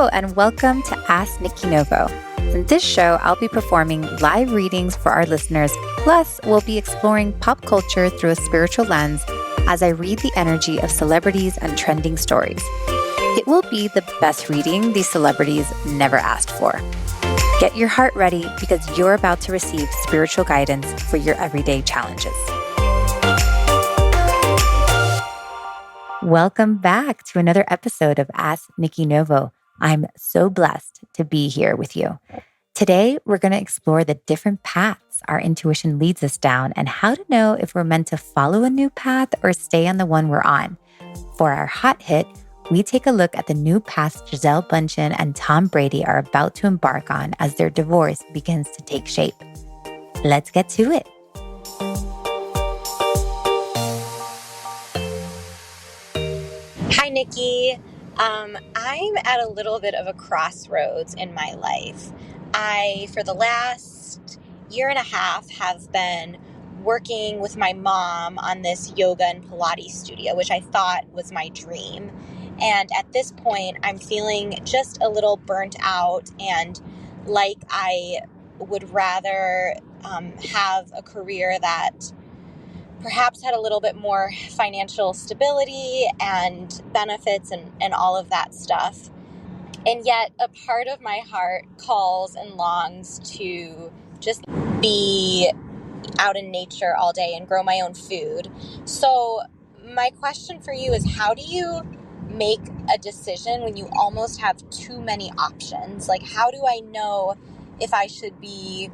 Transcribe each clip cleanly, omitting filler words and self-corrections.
Hello, and welcome to Ask Nikki Novo. In this show, I'll be performing live readings for our listeners, plus we'll be exploring pop culture through a spiritual lens as I read the energy of celebrities and trending stories. It will be the best reading these celebrities never asked for. Get your heart ready because you're about to receive spiritual guidance for your everyday challenges. Welcome back to another episode of Ask Nikki Novo. I'm so blessed to be here with you. Today, we're going to explore the different paths our intuition leads us down and how to know if we're meant to follow a new path or stay on the one we're on. For our hot hit, we take a look at the new paths Giselle Bündchen and Tom Brady are about to embark on as their divorce begins to take shape. Let's get to it. Hi, Nikki. I'm at a little bit of a crossroads in my life. For the last year and a half, have been working with my mom on this yoga and Pilates studio, which I thought was my dream. And at this point, I'm feeling just a little burnt out and like I would rather have a career that perhaps had a little bit more financial stability and benefits and all of that stuff. And yet a part of my heart calls and longs to just be out in nature all day and grow my own food. So my question for you is, how do you make a decision when you almost have too many options? Like, how do I know if I should be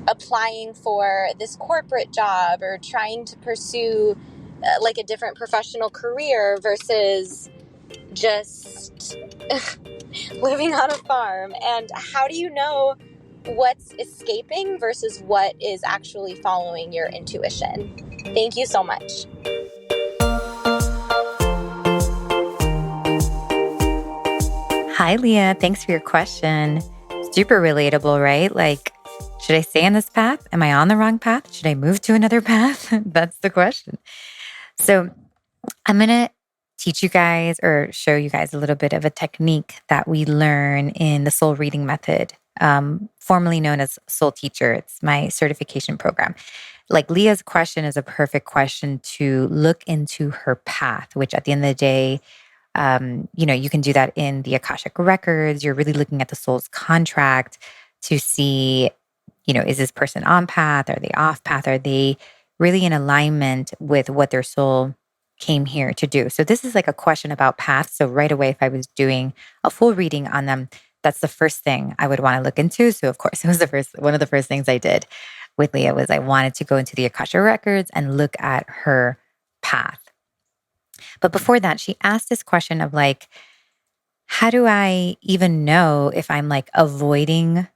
applying for this corporate job or trying to pursue like a different professional career versus just living on a farm? And how do you know what's escaping versus what is actually following your intuition? Thank you so much. Hi, Leah. Thanks for your question. Super relatable, right? Like, should I stay on this path? Am I on the wrong path? Should I move to another path? That's the question. So I'm going to teach you guys or show you guys a little bit of a technique that we learn in the soul reading method, formerly known as Soul Teacher. It's my certification program. Like, Leah's question is a perfect question to look into her path, which at the end of the day, you can do that in the Akashic records. You're really looking at the soul's contract to see, is this person on path? Are they off path? Are they really in alignment with what their soul came here to do? So this is like a question about paths. So right away, if I was doing a full reading on them, that's the first thing I would want to look into. So of course, it was one of the first things I did with Leah was I wanted to go into the Akashic records and look at her path. But before that, she asked this question of like, how do I even know if I'm like avoiding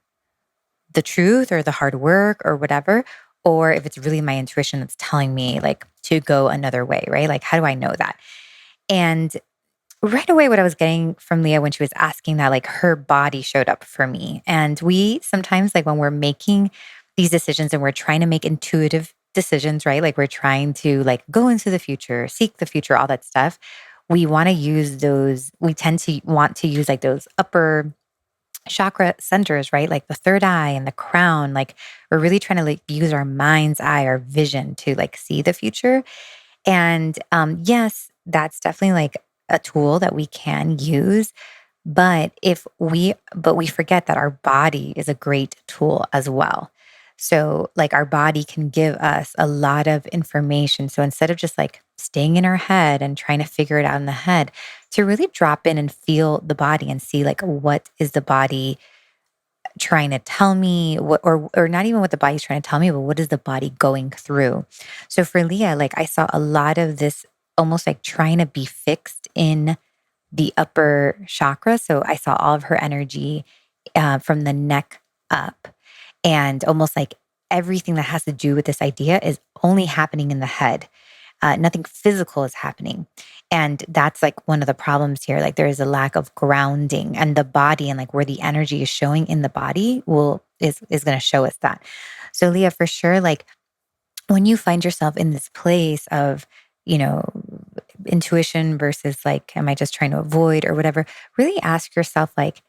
the truth or the hard work or whatever, or if it's really my intuition that's telling me like to go another way, right? Like, how do I know that? And right away, what I was getting from Leah when she was asking that, like her body showed up for me. And we sometimes, like when we're making these decisions and we're trying to make intuitive decisions, right? Like we're trying to like go into the future, seek the future, all that stuff. We want to use those, we tend to want to use like those upper chakra centers, right? Like the third eye and the crown. Like we're really trying to like use our mind's eye, our vision to like see the future. And yes, that's definitely like a tool that we can use. But we forget that our body is a great tool as well. So like our body can give us a lot of information. So instead of just like staying in our head and trying to figure it out in the head, to really drop in and feel the body and see like what is the body trying to tell me, or not even what the body's trying to tell me, but what is the body going through? So for Leah, like I saw a lot of this almost like trying to be fixed in the upper chakra. So I saw all of her energy from the neck up, and almost like everything that has to do with this idea is only happening in the head. Nothing physical is happening. And that's like one of the problems here. Like there is a lack of grounding, and the body and like where the energy is showing in the body is going to show us that. So Leah, for sure, like when you find yourself in this place of, intuition versus like, am I just trying to avoid or whatever? Really ask yourself, like,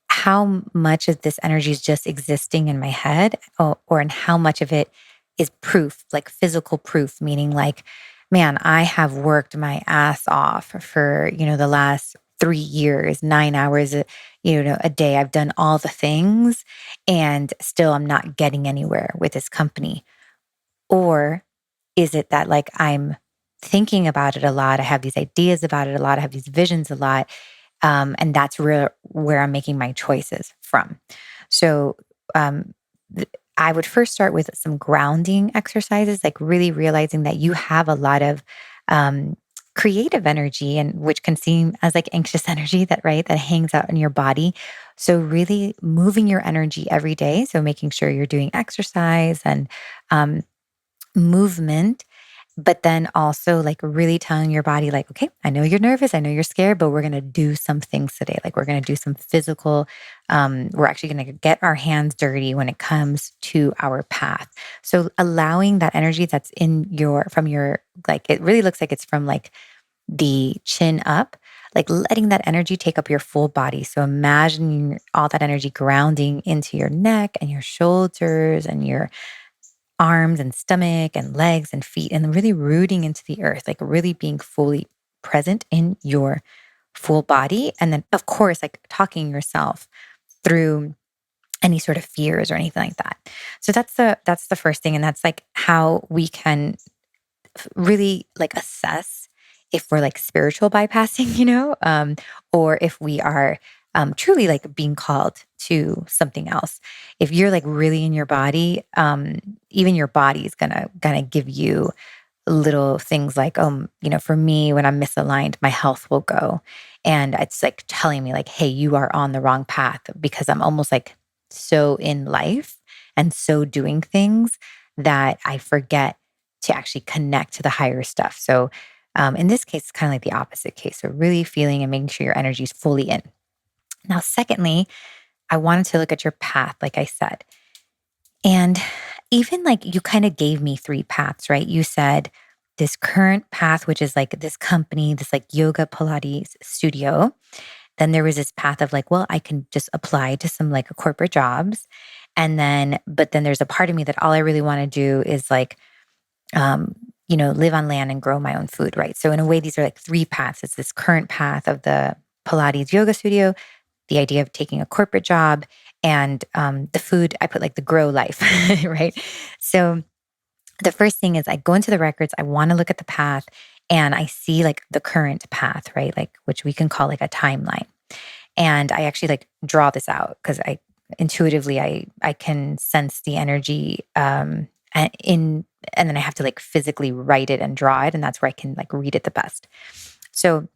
how much of this energy is just existing in my head, or in how much of it is proof, like physical proof, meaning like, man, I have worked my ass off for, the last 3 years, 9 hours, a day. I've done all the things and still I'm not getting anywhere with this company. Or is it that like I'm thinking about it a lot? I have these ideas about it a lot. I have these visions a lot. And that's where I'm making my choices from. So um, I would first start with some grounding exercises, like really realizing that you have a lot of um, creative energy, and which can seem as like anxious energy that hangs out in your body. So really moving your energy every day. So making sure you're doing exercise and um, movement, but then also like really telling your body, like, okay, I know you're nervous, I know you're scared, but we're going to do some things today. Like we're going to do some physical, we're actually going to get our hands dirty when it comes to our path. So allowing that energy that's from your, like, it really looks like it's from like the chin up, like letting that energy take up your full body. So imagining all that energy grounding into your neck and your shoulders and your arms and stomach and legs and feet, and really rooting into the earth, like really being fully present in your full body. And then, of course, like talking yourself through any sort of fears or anything like that. So that's the first thing. And that's like how we can really like assess if we're like spiritual bypassing, or if we are truly like being called to something else. If you're like really in your body, even your body is gonna give you little things like, for me, when I'm misaligned, my health will go. And it's like telling me, like, hey, you are on the wrong path, because I'm almost like so in life and so doing things that I forget to actually connect to the higher stuff. So in this case, it's kind of like the opposite case. So really feeling and making sure your energy is fully in. Now, secondly, I wanted to look at your path, like I said. And even like you kind of gave me three paths, right? You said this current path, which is like this company, this like yoga Pilates studio. Then there was this path of like, well, I can just apply to some like corporate jobs. But then there's a part of me that all I really want to do is like, live on land and grow my own food, right? So in a way, these are like three paths. It's this current path of the Pilates yoga studio, the idea of taking a corporate job, and the food. I put like the grow life, right? So the first thing is I go into the records, I want to look at the path, and I see like the current path, right? Like, which we can call like a timeline. And I actually like draw this out because I intuitively I can sense the energy in, and then I have to like physically write it and draw it, and that's where I can like read it the best. So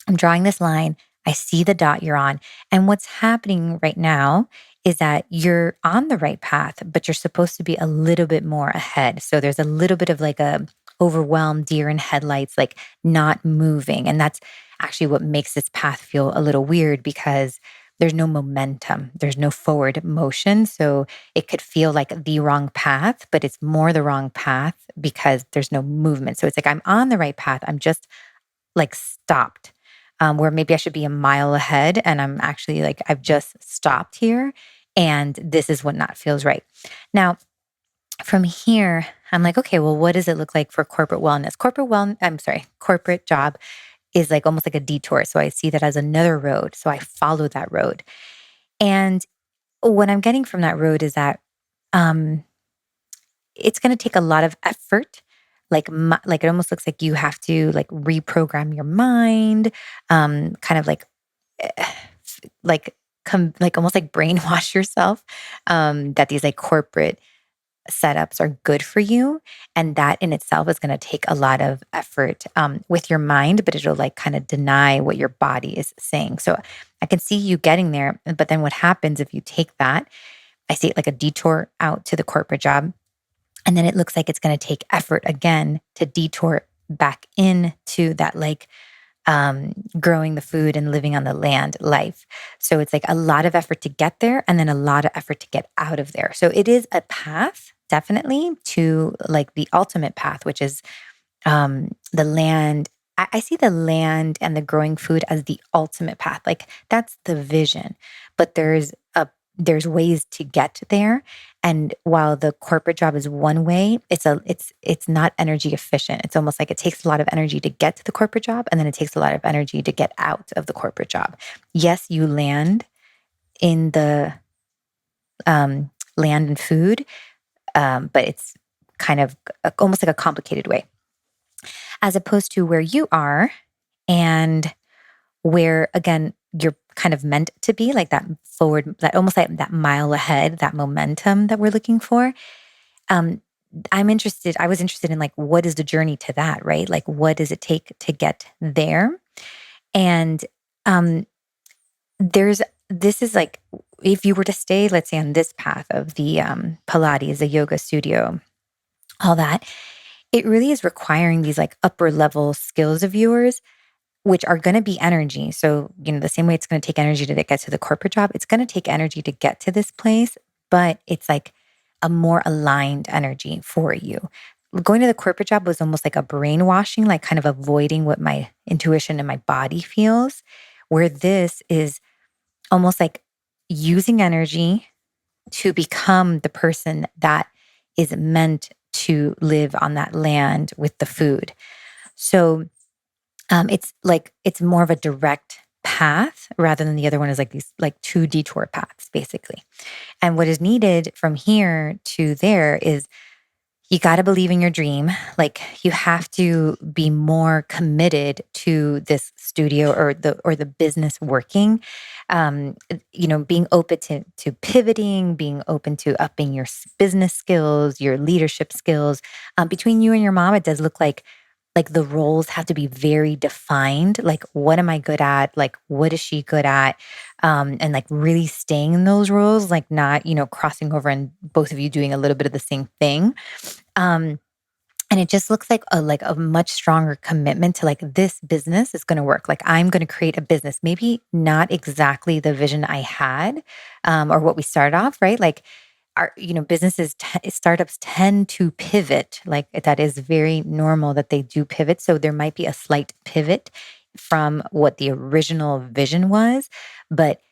I'm drawing this line. I see the dot you're on. And what's happening right now is that you're on the right path, but you're supposed to be a little bit more ahead. So there's a little bit of like a overwhelmed deer in headlights, like not moving. And that's actually what makes this path feel a little weird, because there's no momentum, there's no forward motion. So it could feel like the wrong path, but it's more the wrong path because there's no movement. So it's like I'm on the right path. I'm just like stopped, where maybe I should be a mile ahead, and I'm actually like, I've just stopped here. And this is what not feels right. Now, from here, I'm like, okay, well, what does it look like for corporate wellness? Corporate job is like almost like a detour. So I see that as another road. So I follow that road. And what I'm getting from that road is that um, it's going to take a lot of effort. Like it almost looks like you have to like reprogram your mind, kind of like eh, like like almost like brainwash yourself, that these like corporate setups are good for you, and that in itself is going to take a lot of effort with your mind, but it'll like kind of deny what your body is saying. So I can see you getting there, but then what happens if you take that? I see it like a detour out to the corporate job, and then it looks like it's going to take effort again to detour back into that like growing the food and living on the land life. So it's like a lot of effort to get there, and then a lot of effort to get out of there. So it is a path, definitely, to like the ultimate path, which is the land I see the land and the growing food as the ultimate path. Like that's the vision, but there's ways to get there. And while the corporate job is one way, it's not energy efficient. It's almost like it takes a lot of energy to get to the corporate job, and then it takes a lot of energy to get out of the corporate job. Yes, you land in the land and food, but it's kind of almost like a complicated way, as opposed to where you are and where, again, you're kind of meant to be, like that forward, that almost like that mile ahead, that momentum that we're looking for. Um, I was interested in like, what is the journey to that, right? Like, what does it take to get there? And um, this is like, if you were to stay, let's say, on this path of the Pilates, the yoga studio, all that, it really is requiring these like upper level skills of yours, which are going to be energy. So, the same way it's going to take energy to get to the corporate job, it's going to take energy to get to this place, but it's like a more aligned energy for you. Going to the corporate job was almost like a brainwashing, like kind of avoiding what my intuition and my body feels, where this is almost like using energy to become the person that is meant to live on that land with the food. So it's more of a direct path rather than the other one is like these like two detour paths, basically. And what is needed from here to there is you got to believe in your dream. Like you have to be more committed to this studio or the business working. Being open to pivoting, being open to upping your business skills, your leadership skills. Between you and your mom, it does look like the roles have to be very defined. Like, what am I good at? Like, what is she good at? And like really staying in those roles, like not, crossing over and both of you doing a little bit of the same thing. Um, and it just looks like a much stronger commitment to like this business is going to work. Like I'm going to create a business, maybe not exactly the vision I had, or what we started off, right? Like our, startups tend to pivot. Like that is very normal that they do pivot. So there might be a slight pivot from what the original vision was, but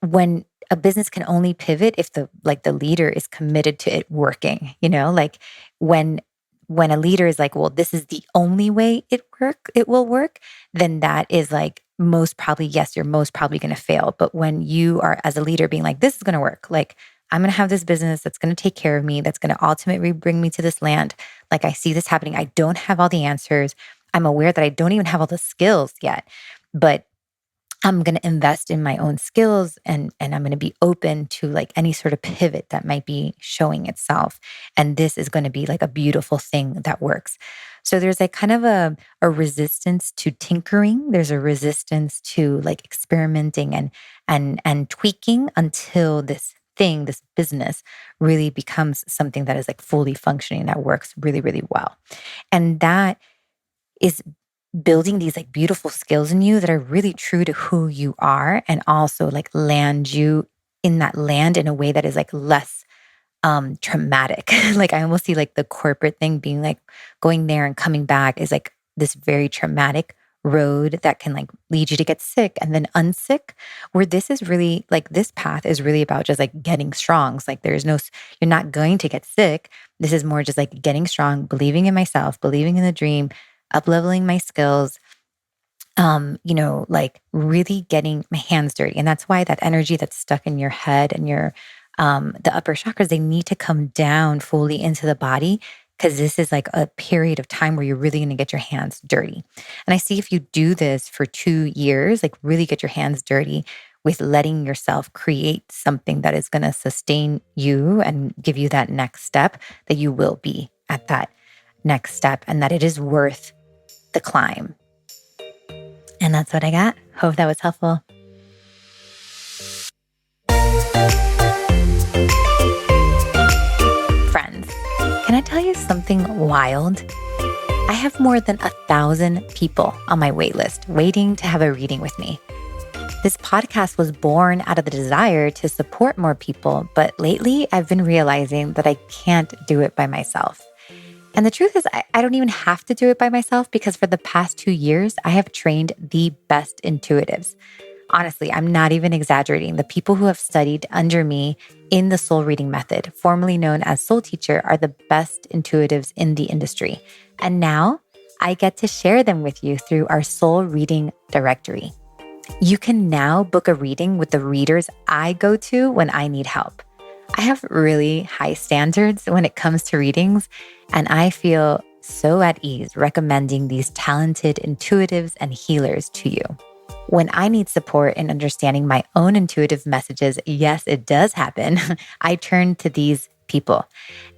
when a business can only pivot if the leader is committed to it working, like when when a leader is like, well, this is the only way it will work, then that is like most probably, yes, you're most probably going to fail. But when you are as a leader being like, this is going to work, like I'm going to have this business that's going to take care of me, that's going to ultimately bring me to this land. Like I see this happening. I don't have all the answers. I'm aware that I don't even have all the skills yet, but I'm going to invest in my own skills and I'm going to be open to like any sort of pivot that might be showing itself. And this is going to be like a beautiful thing that works. So there's like kind of a resistance to tinkering. There's a resistance to like experimenting and tweaking until this thing, this business really becomes something that is like fully functioning, that works really, really well. And that is building these like beautiful skills in you that are really true to who you are, and also like land you in that land in a way that is like less traumatic. Like I almost see like the corporate thing being like going there and coming back is like this very traumatic road that can like lead you to get sick and then unsick, where this is really like this path is really about just like getting strong. It's like you're not going to get sick. This is more just like getting strong, believing in myself, believing in the dream, up-leveling my skills, like really getting my hands dirty. And that's why that energy that's stuck in your head and your the upper chakras, they need to come down fully into the body, because this is like a period of time where you're really going to get your hands dirty. And I see if you do this for 2 years, like really get your hands dirty with letting yourself create something that is going to sustain you and give you that next step, that you will be at that next step and that it is worth the climb. And that's what I got. Hope that was helpful. Friends, can I tell you something wild? I have more than 1,000 people on my wait list waiting to have a reading with me. This podcast was born out of the desire to support more people, but lately I've been realizing that I can't do it by myself. And the truth is, I don't even have to do it by myself because for the past 2 years, I have trained the best intuitives. Honestly, I'm not even exaggerating. The people who have studied under me in the soul reading method, formerly known as soul teacher, are the best intuitives in the industry. And now I get to share them with you through our soul reading directory. You can now book a reading with the readers I go to when I need help. I have really high standards when it comes to readings, and I feel so at ease recommending these talented intuitives and healers to you. When I need support in understanding my own intuitive messages, yes, it does happen, I turn to these people.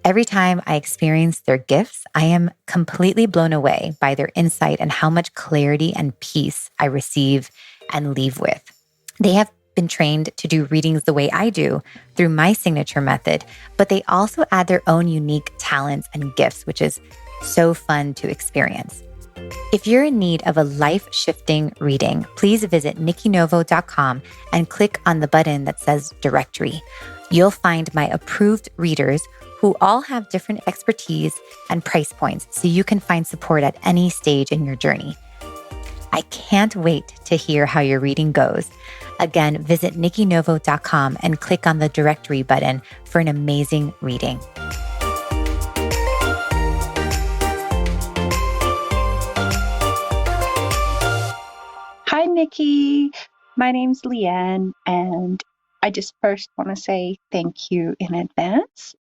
Every time I experience their gifts, I am completely blown away by their insight and how much clarity and peace I receive and leave with. They have been trained to do readings the way I do through my signature method, but they also add their own unique talents and gifts, which is so fun to experience. If you're in need of a life-shifting reading, please visit nikkinovo.com and click on the button that says Directory. You'll find my approved readers who all have different expertise and price points, so you can find support at any stage in your journey. I can't wait to hear how your reading goes. Again, visit nikkinovo.com and click on the Directory button for an amazing reading. Hi, Nikki. My name's Leanne, and I just first want to say thank you in advance.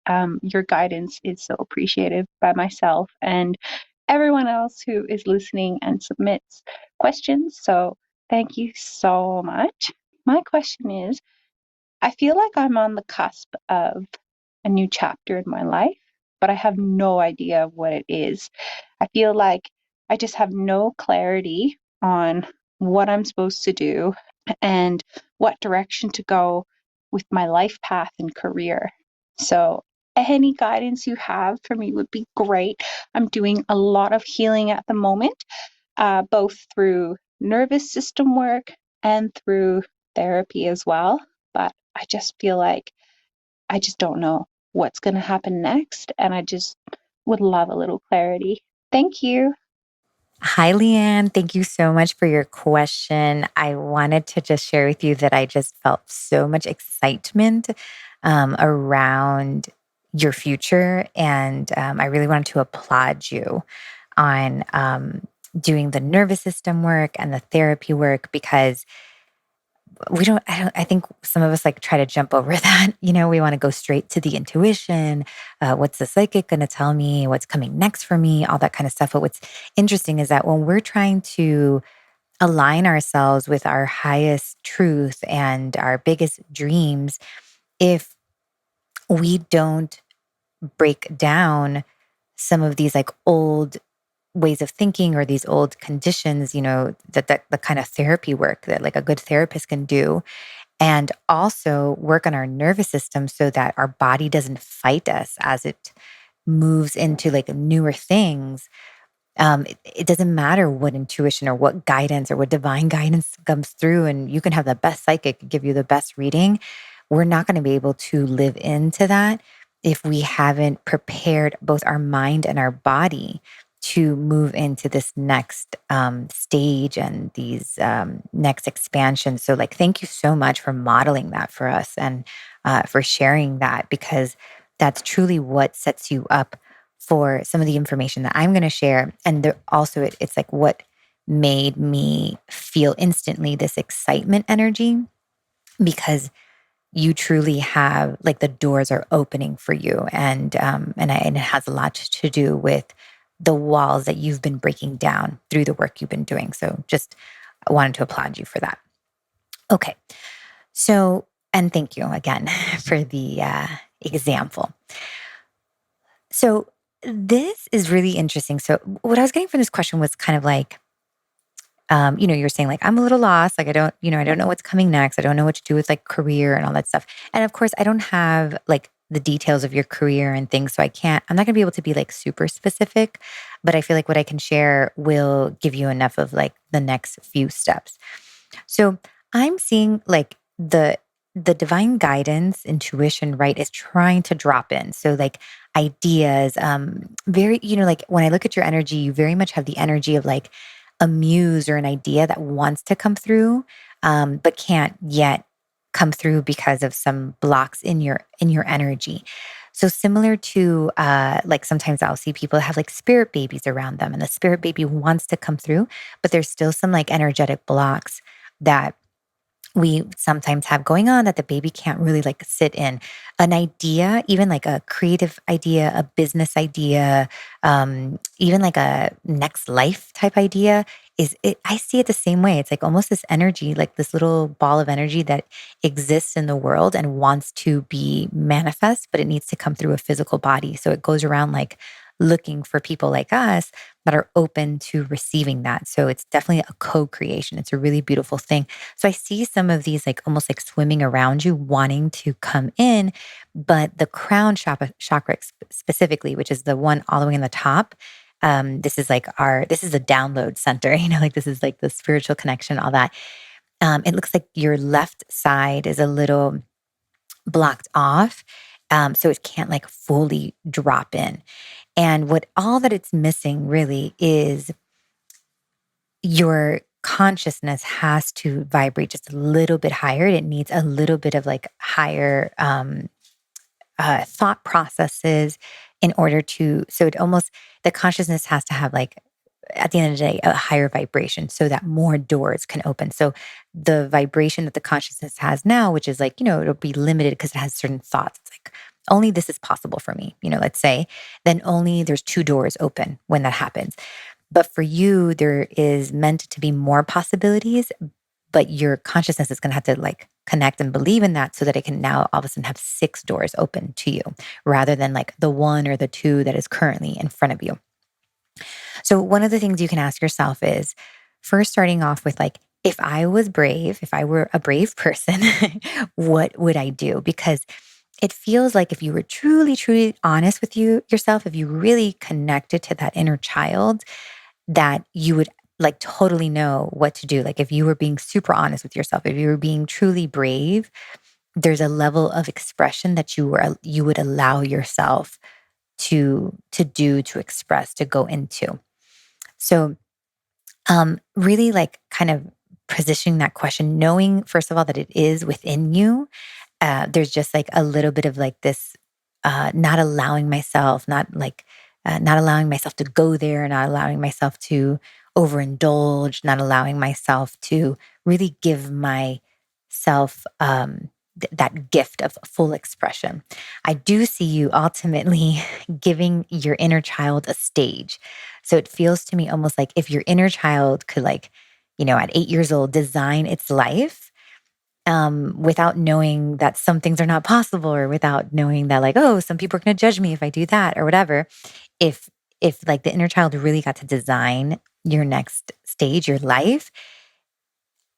Your guidance is so appreciated by myself and everyone else who is listening and submits questions. So, thank you so much. My question is, I feel like I'm on the cusp of a new chapter in my life, but I have no idea what it is. I feel like I just have no clarity on what I'm supposed to do and what direction to go with my life path and career. So, any guidance you have for me would be great. I'm doing a lot of healing at the moment, both through nervous system work and through therapy as well. But I just feel like I just don't know what's going to happen next. And I just would love a little clarity. Thank you. Hi, Leanne. Thank you so much for your question. I wanted to just share with you that I just felt so much excitement around your future. And I really wanted to applaud you on doing the nervous system work and the therapy work because I think some of us like try to jump over that. We want to go straight to the intuition. What's the psychic going to tell me? What's coming next for me? All that kind of stuff. But what's interesting is that when we're trying to align ourselves with our highest truth and our biggest dreams, if we don't break down some of these like old ways of thinking or these old conditions, that the kind of therapy work that like a good therapist can do, and also work on our nervous system so that our body doesn't fight us as it moves into like newer things. It doesn't matter what intuition or what guidance or what divine guidance comes through, and you can have the best psychic give you the best reading. We're not going to be able to live into that if we haven't prepared both our mind and our body to move into this next stage and these next expansions. So, like, thank you so much for modeling that for us and for sharing that, because that's truly what sets you up for some of the information that I'm going to share. And also, it's like what made me feel instantly this excitement energy, because you truly have like the doors are opening for you, and it has a lot to do with the walls that you've been breaking down through the work you've been doing. So just I wanted to applaud you for that. Okay, so and thank you again for the example. So this is really interesting. So what I was getting from this question was kind of like, you're saying like, I'm a little lost. Like, I don't know what's coming next. I don't know what to do with like career and all that stuff. And of course, I don't have like the details of your career and things. So I'm not going to be able to be like super specific, but I feel like what I can share will give you enough of like the next few steps. So I'm seeing like the divine guidance, intuition, right, is trying to drop in. So like ideas, very, like when I look at your energy, you very much have the energy of like a muse or an idea that wants to come through, but can't yet come through because of some blocks in your energy. So similar to like sometimes I'll see people have like spirit babies around them and the spirit baby wants to come through, but there's still some like energetic blocks that we sometimes have going on that the baby can't really like sit in. An idea, even like a creative idea, a business idea, even like a next life type idea, is it, I see it the same way. It's like almost this energy, like this little ball of energy that exists in the world and wants to be manifest, but it needs to come through a physical body. So it goes around like looking for people like us that are open to receiving that. So it's definitely a co-creation. It's a really beautiful thing. So I see some of these like almost like swimming around you, wanting to come in, but the crown chakra specifically, which is the one all the way in the top. This is like this is a download center, like this is like the spiritual connection, all that. It looks like your left side is a little blocked off. So it can't like fully drop in. And what all that it's missing really is your consciousness has to vibrate just a little bit higher. It needs a little bit of like higher thought processes in order to, so it almost, the consciousness has to have like, at the end of the day, a higher vibration so that more doors can open. So the vibration that the consciousness has now, which is like, it'll be limited because it has certain thoughts. It's like, only this is possible for me, let's say, then only there's two doors open when that happens. But for you, there is meant to be more possibilities, but your consciousness is going to have to like connect and believe in that so that it can now all of a sudden have six doors open to you rather than like the one or the two that is currently in front of you. So one of the things you can ask yourself is first starting off with like, if I was brave, if I were a brave person, what would I do? Because it feels like if you were truly, truly honest with yourself, if you really connected to that inner child, that you would like totally know what to do. Like if you were being super honest with yourself, if you were being truly brave, there's a level of expression that you would allow yourself to do, to express, to go into. So really like kind of positioning that question, knowing first of all that it is within you. There's just like a little bit of like this not allowing myself, not allowing myself to go there, not allowing myself to overindulge, not allowing myself to really give myself that gift of full expression. I do see you ultimately giving your inner child a stage. So it feels to me almost like if your inner child could like, at 8 years old, design its life without knowing that some things are not possible or without knowing that like, oh, some people are going to judge me if I do that or whatever. If, if like the inner child really got to design your next stage, your life,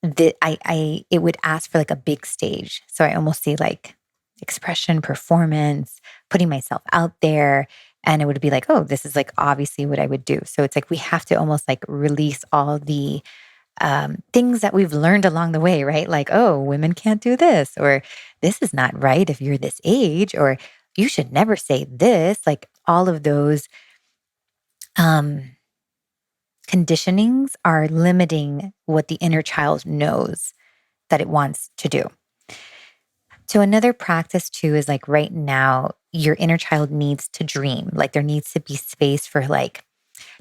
it would ask for like a big stage. So I almost see like expression, performance, putting myself out there. And it would be like, oh, this is like obviously what I would do. So it's like we have to almost like release all the things that we've learned along the way, right? Like, oh, women can't do this, or this is not right if you're this age, or you should never say this. Like all of those um, conditionings are limiting what the inner child knows that it wants to do. So another practice too is like right now, your inner child needs to dream. Like there needs to be space for like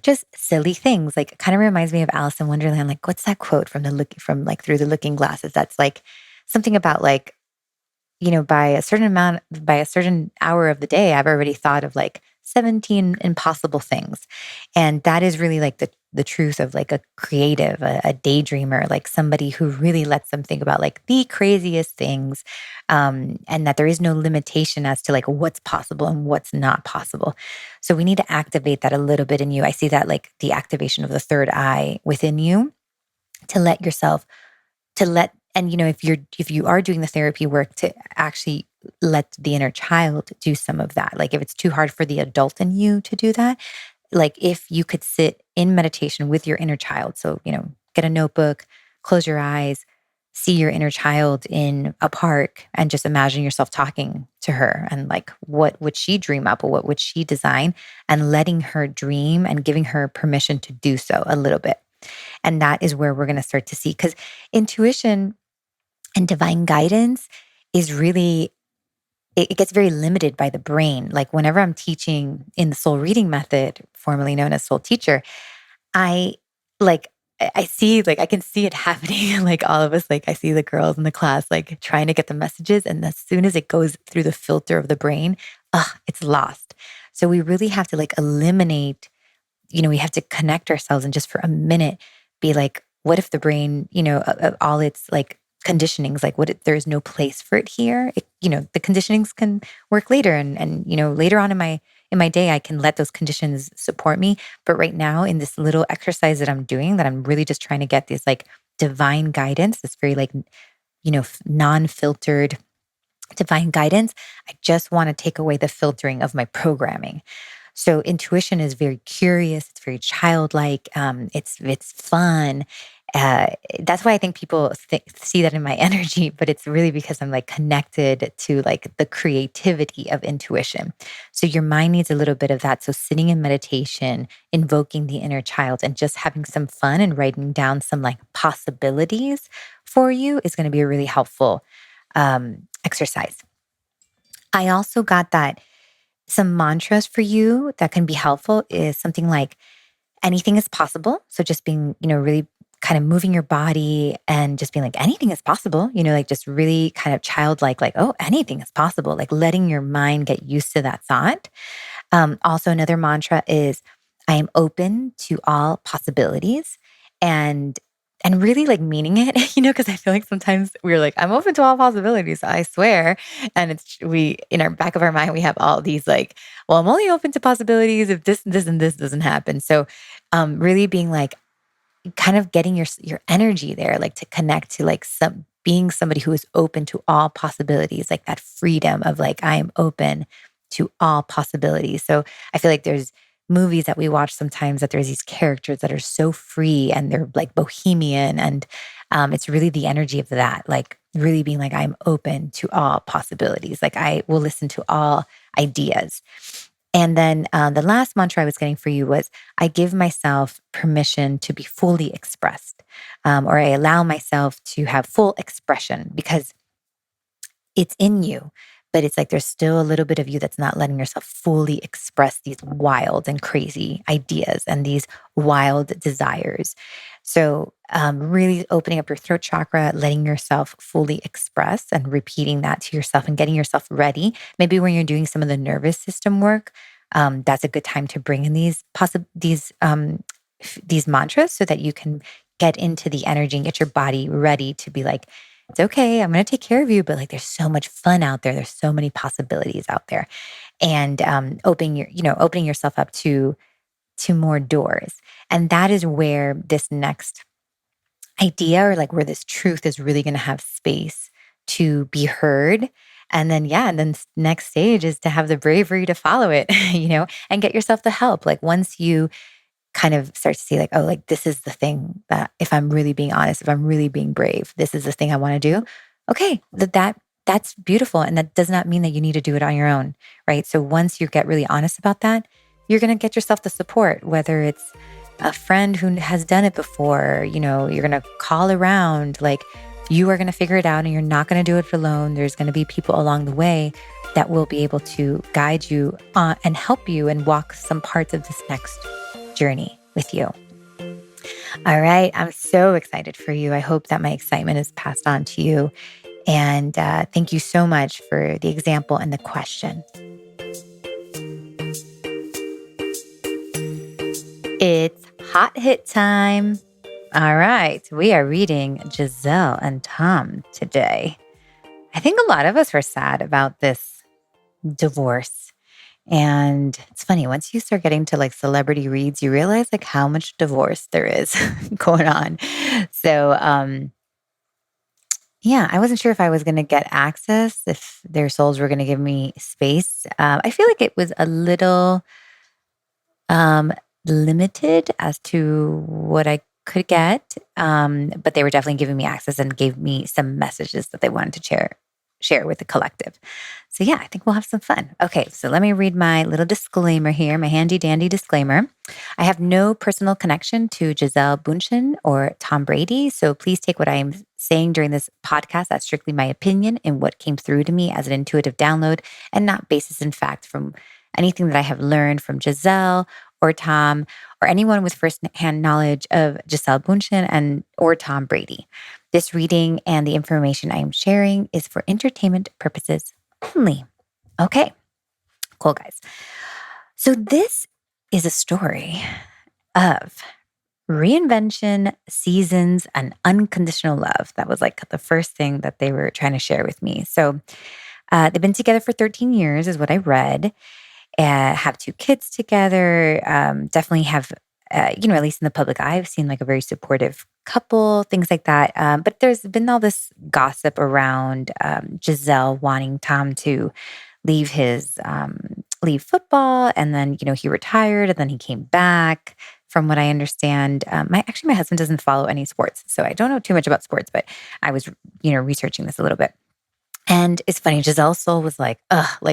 just silly things. Like it kind of reminds me of Alice in Wonderland. Like what's that quote from from like Through the Looking Glasses? That's like something about like, by a certain hour of the day, I've already thought of like 17 impossible things. And that is really like the truth of like a creative, a daydreamer, like somebody who really lets them think about like the craziest things. And that there is no limitation as to like what's possible and what's not possible. So we need to activate that a little bit in you. I see that like the activation of the third eye within you to let yourself to let and if you are doing the therapy work, to actually let the inner child do some of that. Like if it's too hard for the adult in you to do that, like if you could sit in meditation with your inner child, so get a notebook, close your eyes, see your inner child in a park and just imagine yourself talking to her and like, what would she dream up or what would she design, and letting her dream and giving her permission to do so a little bit. And that is where we're going to start to see, because intuition and divine guidance is really, it gets very limited by the brain. Like whenever I'm teaching in the soul reading method, formerly known as soul teacher, I like I see, like I can see it happening. Like all of us, like I see the girls in the class like trying to get the messages, and as soon as it goes through the filter of the brain, it's lost. So we really have to like eliminate, we have to connect ourselves and just for a minute be like, what if the brain, all its like conditionings, like what if there's no place for it here? The conditionings can work later, and later on in my day, I can let those conditions support me. But right now, in this little exercise that I'm doing, that I'm really just trying to get this like divine guidance, this very like, non-filtered divine guidance. I just want to take away the filtering of my programming. So intuition is very curious. It's very childlike. It's fun. Uh, that's why I think people see that in my energy, but it's really because I'm like connected to like the creativity of intuition. So your mind needs a little bit of that. So sitting in meditation, invoking the inner child, and just having some fun and writing down some like possibilities for you is going to be a really helpful exercise. I also got that some mantras for you that can be helpful is something like anything is possible. So just being, really kind of moving your body and just being like, anything is possible, like just really kind of childlike, like, oh, anything is possible, like letting your mind get used to that thought. Also, another mantra is I am open to all possibilities, and really like meaning it, because I feel like sometimes we're like, I'm open to all possibilities, I swear. And we, in our back of our mind, we have all these like, well, I'm only open to possibilities if this and this doesn't happen. So really being like, kind of getting your energy there, like to connect to like some being somebody who is open to all possibilities, like that freedom of like, I am open to all possibilities. So I feel like there's movies that we watch sometimes that there's these characters that are so free and they're like bohemian. And it's really the energy of that, like really being like, I'm open to all possibilities. Like I will listen to all ideas. And then the last mantra I was getting for you was I give myself permission to be fully expressed, or I allow myself to have full expression, because it's in you, but it's like there's still a little bit of you that's not letting yourself fully express these wild and crazy ideas and these wild desires. So, really opening up your throat chakra, letting yourself fully express and repeating that to yourself and getting yourself ready. Maybe when you're doing some of the nervous system work, that's a good time to bring in these mantras so that you can get into the energy and get your body ready to be like, it's okay, I'm going to take care of you, but like there's so much fun out there, there's so many possibilities out there. And opening yourself up to more doors. And that is where this next idea, or like where this truth is really going to have space to be heard. And then next stage is to have the bravery to follow it, and get yourself the help. Like once you kind of start to see like, oh, like this is the thing that if I'm really being honest, if I'm really being brave, this is the thing I want to do. Okay, that's beautiful. And that does not mean that you need to do it on your own, right? So once you get really honest about that, you're going to get yourself the support, whether it's a friend who has done it before, you're going to call around, like you are going to figure it out and you're not going to do it alone. There's going to be people along the way that will be able to guide you and help you and walk some parts of this next journey with you. All right. I'm so excited for you. I hope that my excitement is passed on to you. And thank you so much for the example and the question. It's hot hit time. All right. We are reading Giselle and Tom today. I think a lot of us were sad about this divorce. And it's funny, once you start getting to like celebrity reads, you realize like how much divorce there is going on. So, yeah, I wasn't sure if I was going to get access, if their souls were going to give me space. I feel like it was a little limited as to what I could get. But they were definitely giving me access and gave me some messages that they wanted to share with the collective. So yeah, I think we'll have some fun. Okay, so let me read my little disclaimer here, my handy dandy disclaimer. I have no personal connection to Giselle Bundchen or Tom Brady, so please take what I am saying during this podcast as strictly my opinion and what came through to me as an intuitive download and not basis in fact from anything that I have learned from Giselle or Tom or anyone with firsthand knowledge of Giselle Bundchen and or Tom Brady. This reading and the information I am sharing is for entertainment purposes only. Okay, cool, guys. So, this is a story of reinvention, seasons, and unconditional love. That was like the first thing that they were trying to share with me. So, they've been together for 13 years, is what I read. Have two kids together. Definitely have, at least in the public eye, I've seen like a very supportive couple, things like that. But there's been all this gossip around Giselle wanting Tom to leave football, and then he retired, and then he came back. From what I understand, my husband doesn't follow any sports, so I don't know too much about sports. But I was researching this a little bit. And it's funny, Giselle's soul was like,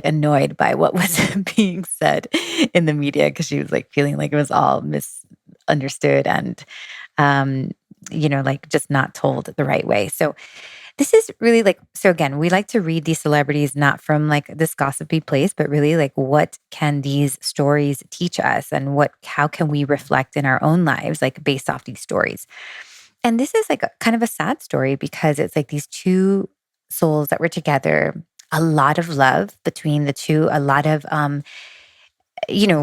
annoyed by what was being said in the media because she was like feeling like it was all misunderstood and, um, like just not told the right way. So this is really like, so again, we like to read these celebrities not from like this gossipy place, but really like what can these stories teach us and how can we reflect in our own lives, like based off these stories. And this is like kind of a sad story because it's like these two souls that were together, a lot of love between the two, a lot of,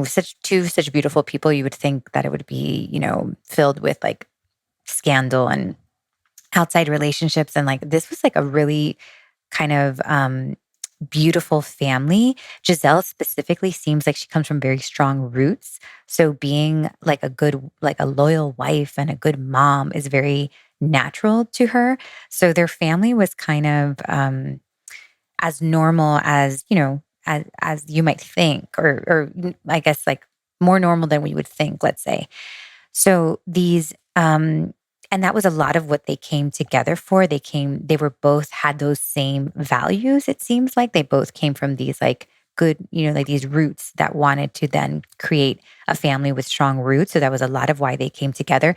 such beautiful people. You would think that it would be, filled with like scandal and outside relationships. And like this was like a really kind of beautiful family. Giselle specifically seems like she comes from very strong roots. So being like a loyal wife and a good mom is very natural to her. So their family was kind of as normal as, as you might think, or I guess like more normal than we would think, let's say. So and that was a lot of what they came together for. They were both had those same values. It seems like they both came from these like good, like these roots that wanted to then create a family with strong roots. So that was a lot of why they came together.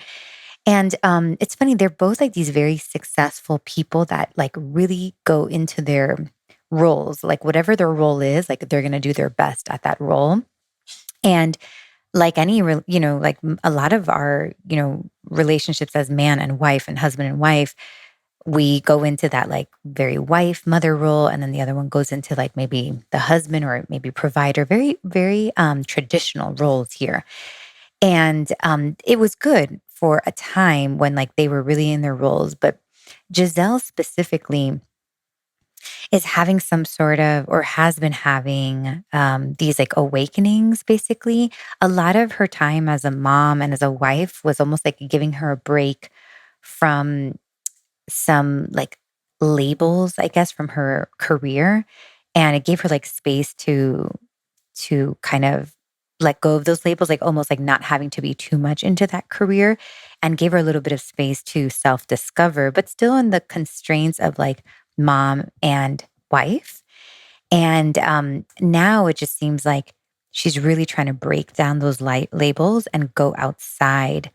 And it's funny, they're both like these very successful people that like really go into their roles, like whatever their role is, like they're going to do their best at that role. And like like a lot of our, relationships as man and wife and husband and wife, we go into that like very wife, mother role. And then the other one goes into like maybe the husband or maybe provider, very, very traditional roles here. And it was good for a time when like they were really in their roles. But Giselle specifically is having some sort of, or has been having these like awakenings, basically. A lot of her time as a mom and as a wife was almost like giving her a break from some like labels, I guess, from her career. And it gave her like space to kind of let go of those labels, like almost like not having to be too much into that career, and gave her a little bit of space to self discover, but still in the constraints of like mom and wife. And now it just seems like she's really trying to break down those labels and go outside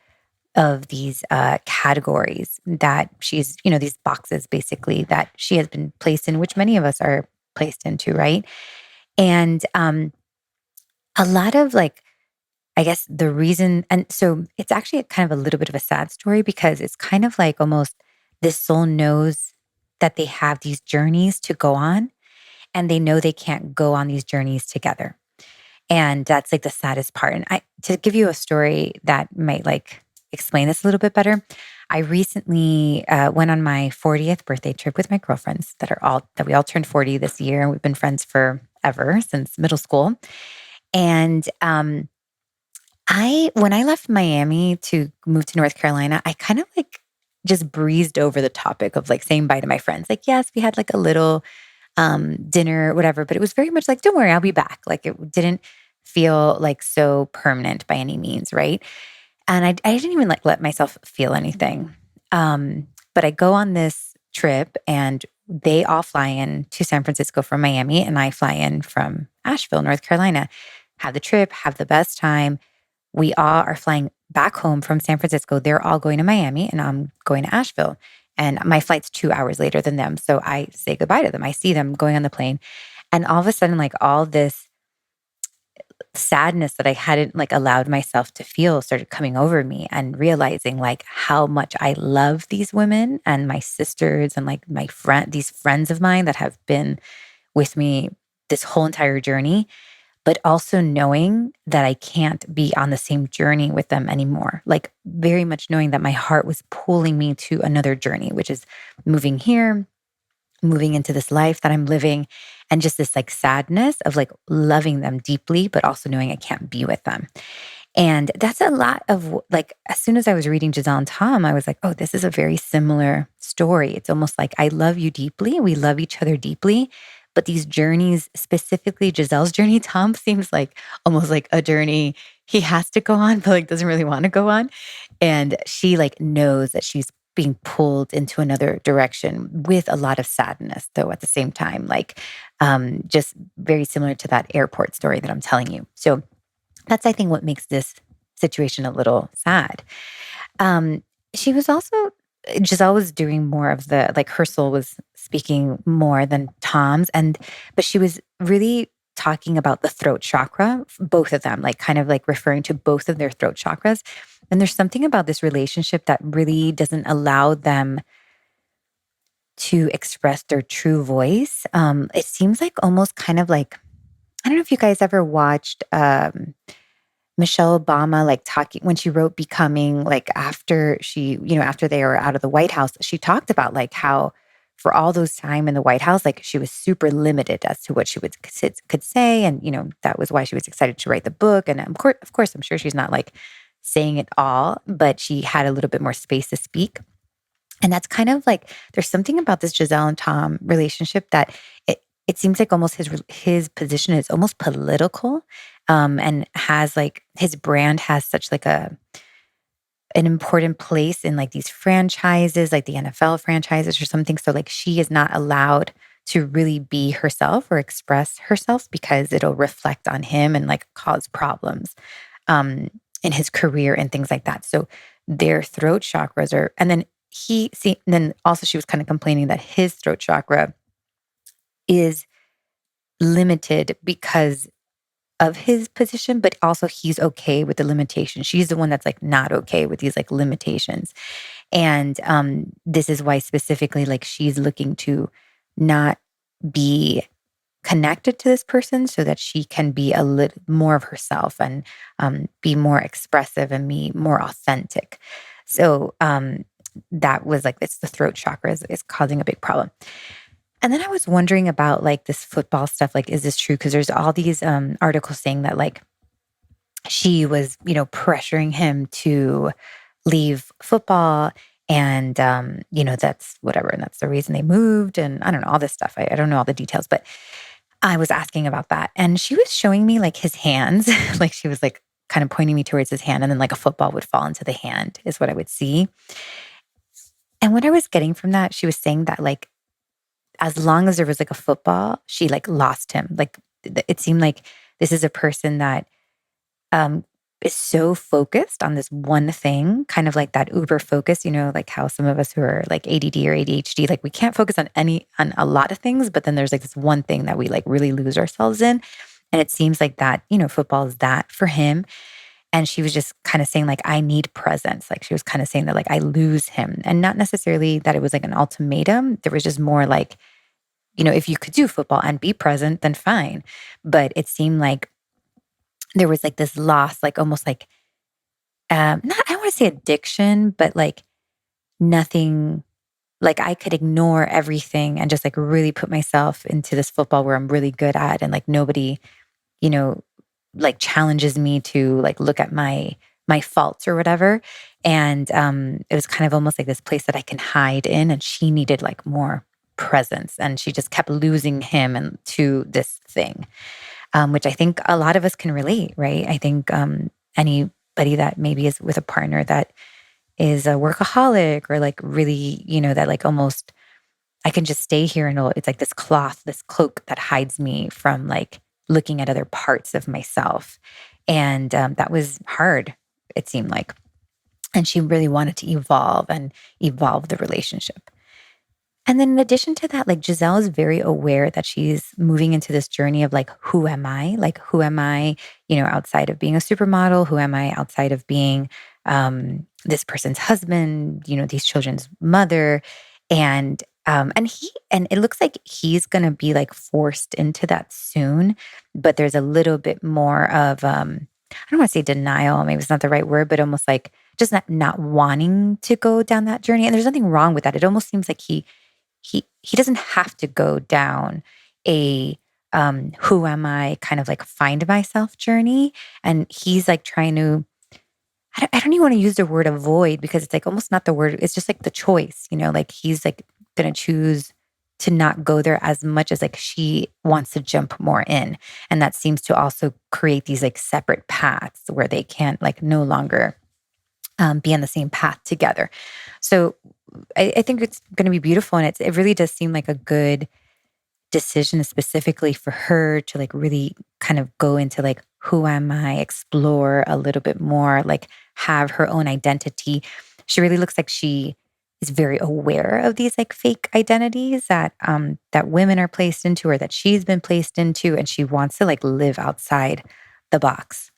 of these categories that she's, these boxes basically that she has been placed in, which many of us are placed into, right? And a lot of like, I guess the reason, and so it's actually kind of a little bit of a sad story because it's kind of like almost this soul knows that they have these journeys to go on and they know they can't go on these journeys together. And that's like the saddest part. And to give you a story that might like explain this a little bit better, I recently went on my 40th birthday trip with my girlfriends that we all turned 40 this year. We've been friends forever since middle school. And when I left Miami to move to North Carolina, I kind of like just breezed over the topic of like saying bye to my friends. Like, yes, we had like a little dinner, whatever, but it was very much like, don't worry, I'll be back. Like it didn't feel like so permanent by any means, right? And I didn't even like let myself feel anything. But I go on this trip and they all fly in to San Francisco from Miami and I fly in from Asheville, North Carolina. Have the trip, have the best time. We all are flying back home from San Francisco. They're all going to Miami and I'm going to Asheville. And my flight's 2 hours later than them. So I say goodbye to them. I see them going on the plane. And all of a sudden, like all this sadness that I hadn't like allowed myself to feel started coming over me and realizing like how much I love these women and my sisters and like these friends of mine that have been with me this whole entire journey, but also knowing that I can't be on the same journey with them anymore. Like very much knowing that my heart was pulling me to another journey, which is moving here, moving into this life that I'm living, and just this like sadness of like loving them deeply, but also knowing I can't be with them. And that's a lot of like, as soon as I was reading Giselle and Tom, I was like, oh, this is a very similar story. It's almost like I love you deeply. We love each other deeply. But these journeys, specifically Giselle's journey, Tom seems like almost like a journey he has to go on, but like doesn't really want to go on. And she like knows that she's being pulled into another direction with a lot of sadness, though at the same time, like just very similar to that airport story that I'm telling you. So that's, I think, what makes this situation a little sad. Um, she was also, Giselle was doing more of the, like her soul was speaking more than Tom's. But she was really talking about the throat chakra, both of them, like kind of like referring to both of their throat chakras. And there's something about this relationship that really doesn't allow them to express their true voice. It seems like almost kind of like, I don't know if you guys ever watched Michelle Obama, like talking when she wrote Becoming, like after she, after they were out of the White House, she talked about like how for all those time in the White House, like she was super limited as to what she could say. And, that was why she was excited to write the book. And of course, I'm sure she's not like saying it all, but she had a little bit more space to speak. And that's kind of like, there's something about this Giselle and Tom relationship that it seems like almost his position is almost political, and has like his brand has such like an important place in like these franchises, like the NFL franchises or something. So like she is not allowed to really be herself or express herself because it'll reflect on him and like cause problems in his career and things like that. So their throat chakras are, and then and then also she was kind of complaining that his throat chakra is limited because of his position, but also he's okay with the limitation. She's the one that's like not okay with these like limitations. And this is why specifically like she's looking to not be connected to this person so that she can be a little more of herself and be more expressive and be more authentic. So that was like, it's the throat chakra is causing a big problem. And then I was wondering about like this football stuff. Like, is this true? Because there's all these articles saying that like she was, pressuring him to leave football. And, that's whatever. And that's the reason they moved. And I don't know, all this stuff. I don't know all the details, but I was asking about that. And she was showing me like his hands. Like she was like kind of pointing me towards his hand. And then like a football would fall into the hand is what I would see. And what I was getting from that, she was saying that like, as long as there was like a football, she like lost him. Like it seemed like this is a person that is so focused on this one thing, kind of like that uber focus, like how some of us who are like ADD or ADHD, like we can't focus on a lot of things, but then there's like this one thing that we like really lose ourselves in. And it seems like that, football is that for him. And she was just kind of saying like, I need presence. Like she was kind of saying that like, I lose him, and not necessarily that it was like an ultimatum. There was just more like, if you could do football and be present, then fine. But it seemed like there was like this loss, like almost like, not, I don't want to say addiction, but like nothing, like I could ignore everything and just like really put myself into this football where I'm really good at. And like nobody, you know, like challenges me to like look at my faults or whatever. And it was kind of almost like this place that I can hide in. And she needed like more presence, and she just kept losing him and to this thing, which I think a lot of us can relate, right? I think any anybody that maybe is with a partner that is a workaholic or like really, that like almost I can just stay here and it's like this cloth, this cloak that hides me from like looking at other parts of myself. And that was hard, it seemed like. And she really wanted to evolve and evolve the relationship. And then in addition to that, like Giselle is very aware that she's moving into this journey of like, who am I? Like, who am I, outside of being a supermodel? Who am I outside of being this person's husband, these children's mother? And it looks like he's gonna be like forced into that soon, but there's a little bit more of I don't want to say denial, maybe it's not the right word, but almost like just not wanting to go down that journey. And there's nothing wrong with that. It almost seems like he doesn't have to go down a who am I kind of like find myself journey. And he's like trying to, I don't even want to use the word avoid because it's like almost not the word. It's just like the choice, like he's like going to choose to not go there as much as like she wants to jump more in. And that seems to also create these like separate paths where they can't like no longer be on the same path together. So I think it's going to be beautiful. And it really does seem like a good decision specifically for her to like really kind of go into like, who am I, explore a little bit more, like have her own identity. She really looks like she is very aware of these like fake identities that women are placed into or that she's been placed into. And she wants to like live outside the box.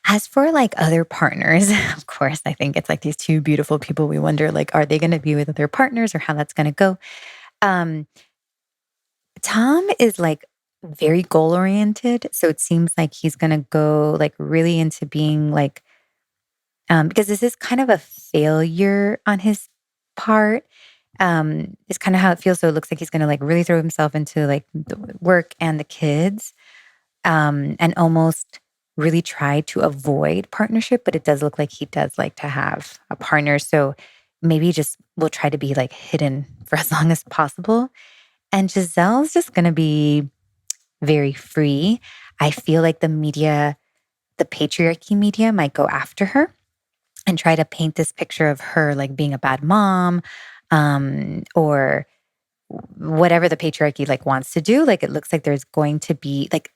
As for like other partners, of course, I think it's like these two beautiful people. We wonder like, are they going to be with other partners or how that's going to go? Um, Tom is like very goal oriented. So it seems like he's going to go like really into being like, because this is kind of a failure on his part. It's kind of how it feels. So it looks like he's going to like really throw himself into like the work and the kids. And almost really try to avoid partnership, but it does look like he does like to have a partner. So maybe just will try to be like hidden for as long as possible. And Giselle's just going to be very free. I feel like the media, the patriarchy media might go after her and try to paint this picture of her like being a bad mom, or whatever the patriarchy like wants to do. Like it looks like there's going to be like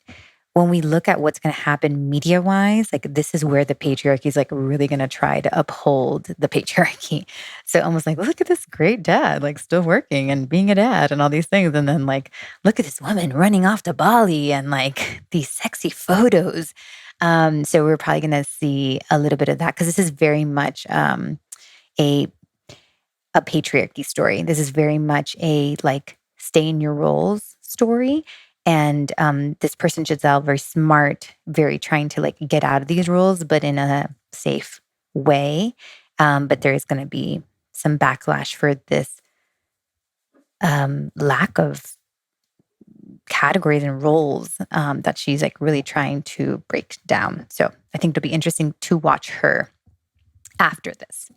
when we look at what's going to happen media wise, like this is where the patriarchy is like really going to try to uphold the patriarchy. So almost like, look at this great dad, like still working and being a dad and all these things. And then like, look at this woman running off to Bali and like these sexy photos. So we're probably going to see a little bit of that because this is very much a patriarchy story. This is very much a like stay in your roles story. And this person, Giselle, very smart, very trying to like get out of these roles, but in a safe way. But there is going to be some backlash for this lack of categories and roles that she's like really trying to break down. So I think it'll be interesting to watch her after this.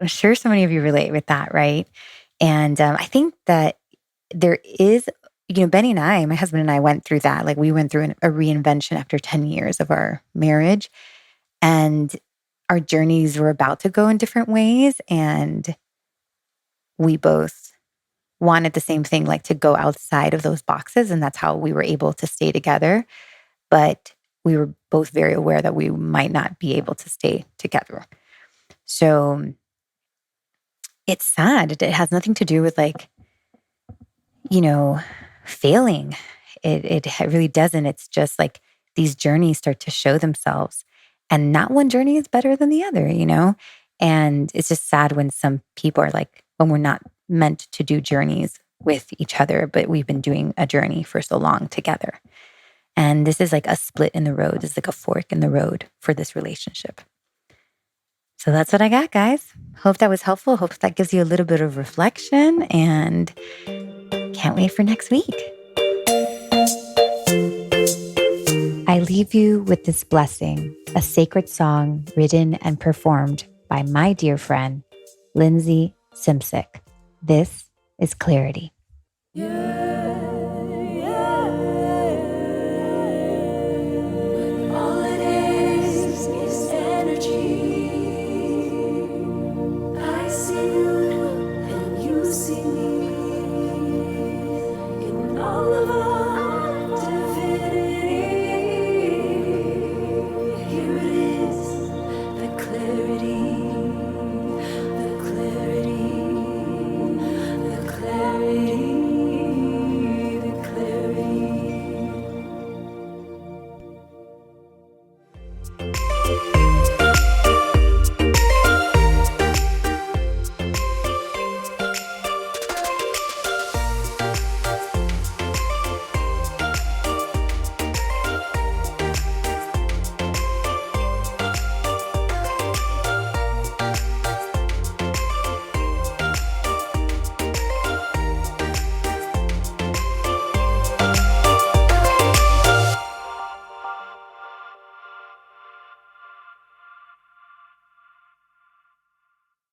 I'm sure so many of you relate with that, right? And I think that there is, Benny and I, my husband and I went through that. Like we went through a reinvention after 10 years of our marriage. And our journeys were about to go in different ways. And we both wanted the same thing, like to go outside of those boxes. And that's how we were able to stay together. But we were both very aware that we might not be able to stay together. So it's sad. It has nothing to do with like, failing. It really doesn't. It's just like these journeys start to show themselves and not one journey is better than the other, And it's just sad when some people are like, when we're not meant to do journeys with each other, but we've been doing a journey for so long together. And this is like a split in the road. It's like a fork in the road for this relationship. So that's what I got, guys. Hope that was helpful. Hope that gives you a little bit of reflection and can't wait for next week. I leave you with this blessing, a sacred song written and performed by my dear friend, Lindsay Simsick. This is Clarity. All it is